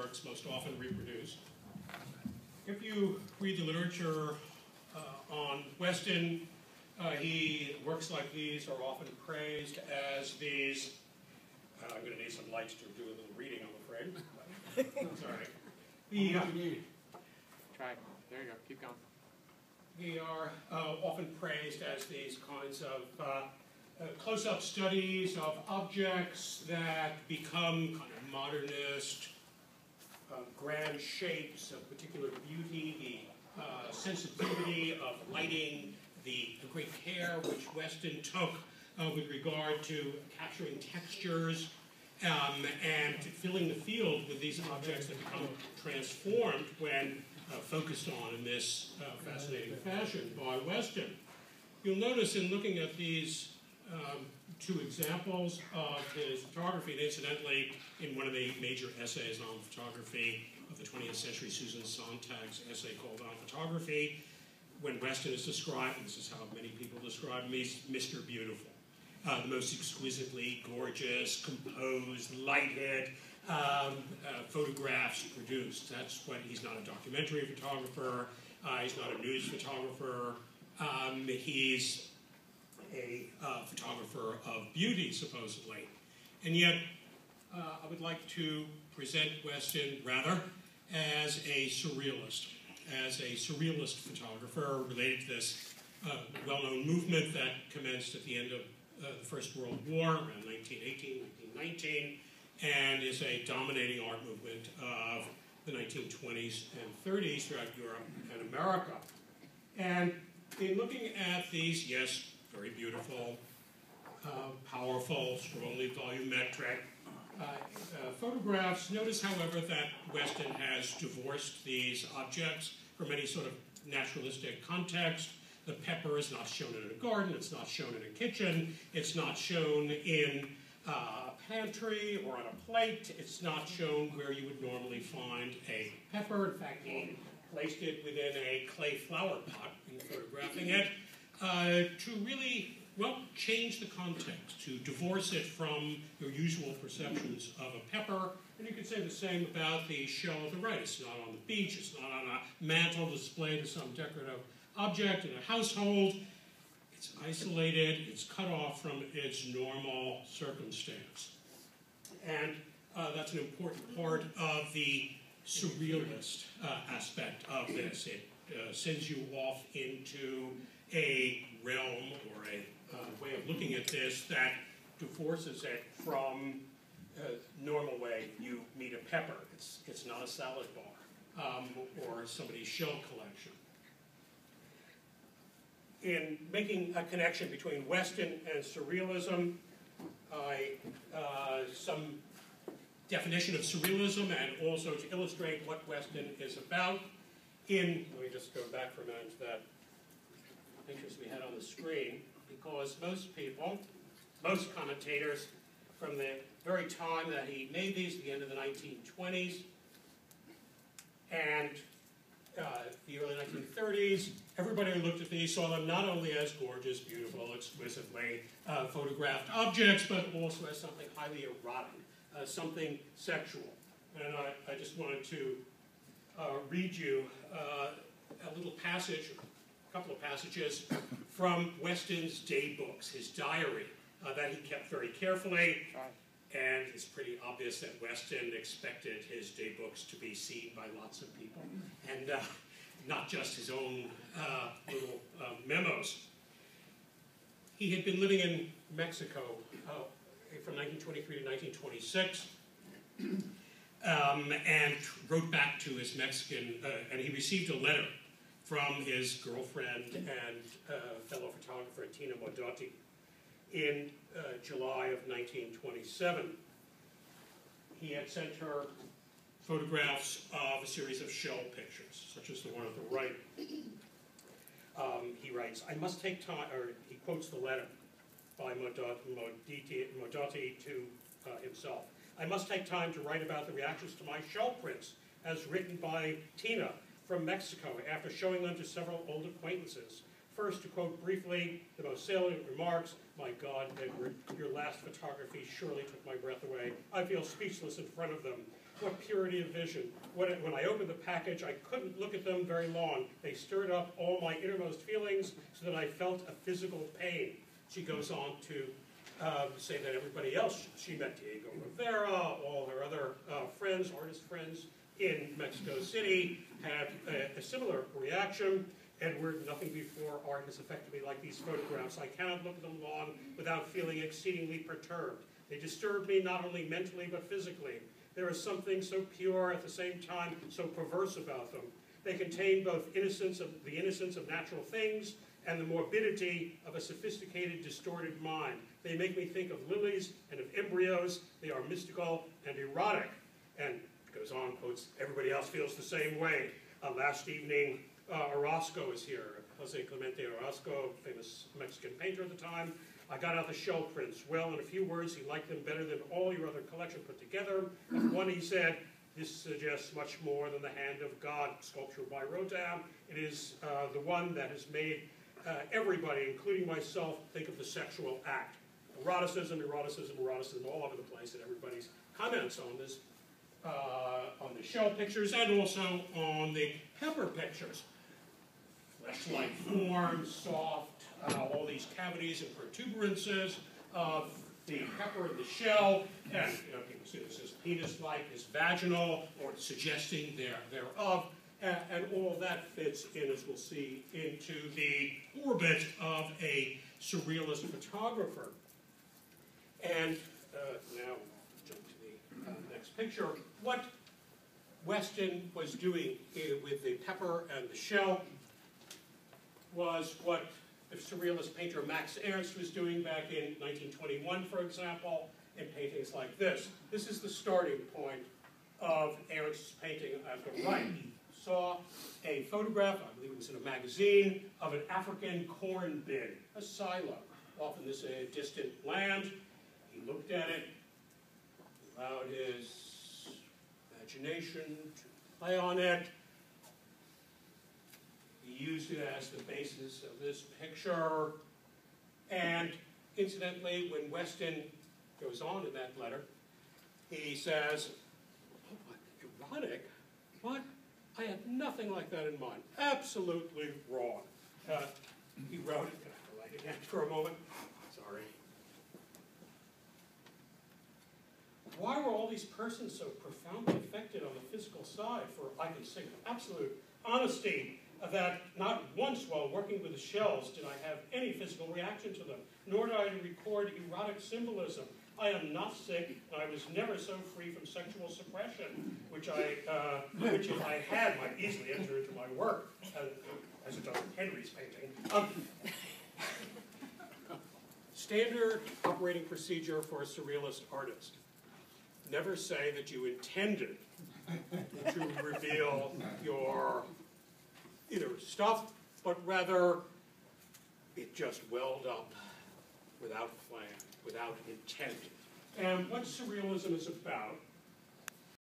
works most often reproduce. If you read the literature on Weston, works like these are often praised as these. I'm going to need some lights to do a little reading, I'm afraid. Sorry. Try. There you go. Keep going. They are often praised as these kinds of close-up studies of objects that become kind of modernist, grand shapes of particular beauty, the sensitivity of lighting, the great care which Weston took with regard to capturing textures and filling the field with these objects that become transformed when focused on in this fascinating fashion by Weston. You'll notice in looking at these two examples of his photography, and incidentally, in one of the major essays on photography of the 20th century, Susan Sontag's essay called On Photography, when Weston is described, and this is how many people describe him, he's Mr. Beautiful. The most exquisitely gorgeous, composed, lighted photographs produced. That's what, he's not a documentary photographer, he's not a news photographer, he's a photographer of beauty, supposedly. And yet, I would like to present Weston rather as a surrealist photographer related to this well-known movement that commenced at the end of the First World War, around 1918, 1919, and is a dominating art movement of the 1920s and 30s throughout Europe and America. And in looking at these, yes, very beautiful, powerful, strongly volumetric photographs, notice, however, that Weston has divorced these objects from any sort of naturalistic context. The pepper is not shown in a garden, it's not shown in a kitchen, it's not shown in a pantry or on a plate, it's not shown where you would normally find a pepper. In fact, he placed it within a clay flower pot in photographing it to really, well, change the context, to divorce it from your usual perceptions of a pepper. And you could say the same about the shell of the right. It's not on the beach, it's not on a mantle displayed as some decorative object in a household. It's isolated, it's cut off from its normal circumstance. And that's an important part of the surrealist aspect of this. It sends you off into a realm or a way of looking at this that divorces it from normal way you meet a pepper. It's not a salad bar or somebody's shell collection. In making a connection between Weston and surrealism, some definition of surrealism, and also to illustrate what Weston is about. Let me just go back for a minute to that pictures we had on the screen, because most people, most commentators, from the very time that he made these, the end of the 1920s, and the early 1930s, everybody who looked at these saw them not only as gorgeous, beautiful, exquisitely photographed objects, but also as something highly erotic, something sexual. And I just wanted to read you a little passage, a couple of passages from Weston's day books, his diary, that he kept very carefully. And it's pretty obvious that Weston expected his day books to be seen by lots of people, and not just his own little memos. He had been living in Mexico from 1923 to 1926, and wrote back to his Mexican, and he received a letter from his girlfriend and fellow photographer Tina Modotti in July of 1927. He had sent her photographs of a series of shell pictures, such as the one at the right. He writes, I must take time, or he quotes the letter by Modotti to himself. I must take time to write about the reactions to my shell prints, as written by Tina from Mexico after showing them to several old acquaintances. First, to quote briefly the most salient remarks, my God, Edward, your last photography surely took my breath away. I feel speechless in front of them. What purity of vision. When I opened the package, I couldn't look at them very long. They stirred up all my innermost feelings so that I felt a physical pain. She goes on to say that everybody else, she met Diego Rivera, all her other friends, artist friends in Mexico City, had a similar reaction. Edward, nothing before art has affected me like these photographs. I cannot look at them long without feeling exceedingly perturbed. They disturb me not only mentally but physically. There is something so pure, at the same time so perverse about them. They contain both the innocence of natural things and the morbidity of a sophisticated, distorted mind. They make me think of lilies and of embryos. They are mystical and erotic. And it goes on, quotes, everybody else feels the same way. Last evening, Orozco is here, Jose Clemente Orozco, famous Mexican painter at the time. I got out the shell prints. Well, in a few words, he liked them better than all your other collection put together. Of one, he said, this suggests much more than the hand of God, sculpture by Rodin. It is the one that has made everybody, including myself, think of the sexual act. Eroticism, eroticism, eroticism, all over the place, and everybody's comments on this, on the shell pictures, and also on the pepper pictures. Flesh-like form, soft, all these cavities and protuberances of the pepper and the shell, and people see this as penis-like, as vaginal, or suggesting thereof, and all that fits in, as we'll see, into the orbit of a surrealist photographer. And now, jump to the next picture. What Weston was doing with the pepper and the shell was what the surrealist painter Max Ernst was doing back in 1921, for example, in paintings like this. This is the starting point of Ernst's painting at the right. He saw a photograph, I believe it was in a magazine, of an African corn bin, a silo, off in this distant land. He looked at it, allowed his imagination to play on it. He used it as the basis of this picture. And incidentally, when Weston goes on in that letter, he says, oh, what, erotic? What? I had nothing like that in mind. Absolutely wrong. He wrote, can I write again for a moment? Sorry. Why were all these persons so profoundly affected on the physical side? For I can say with absolute honesty that not once while working with the shells did I have any physical reaction to them, nor did I record erotic symbolism. I am not sick, and I was never so free from sexual suppression, which if I had, might easily enter into my work, as it does in Henry's painting. Standard operating procedure for a surrealist artist. Never say that you intended to reveal your either stuff, but rather it just welled up without plan, without intent. And what surrealism is about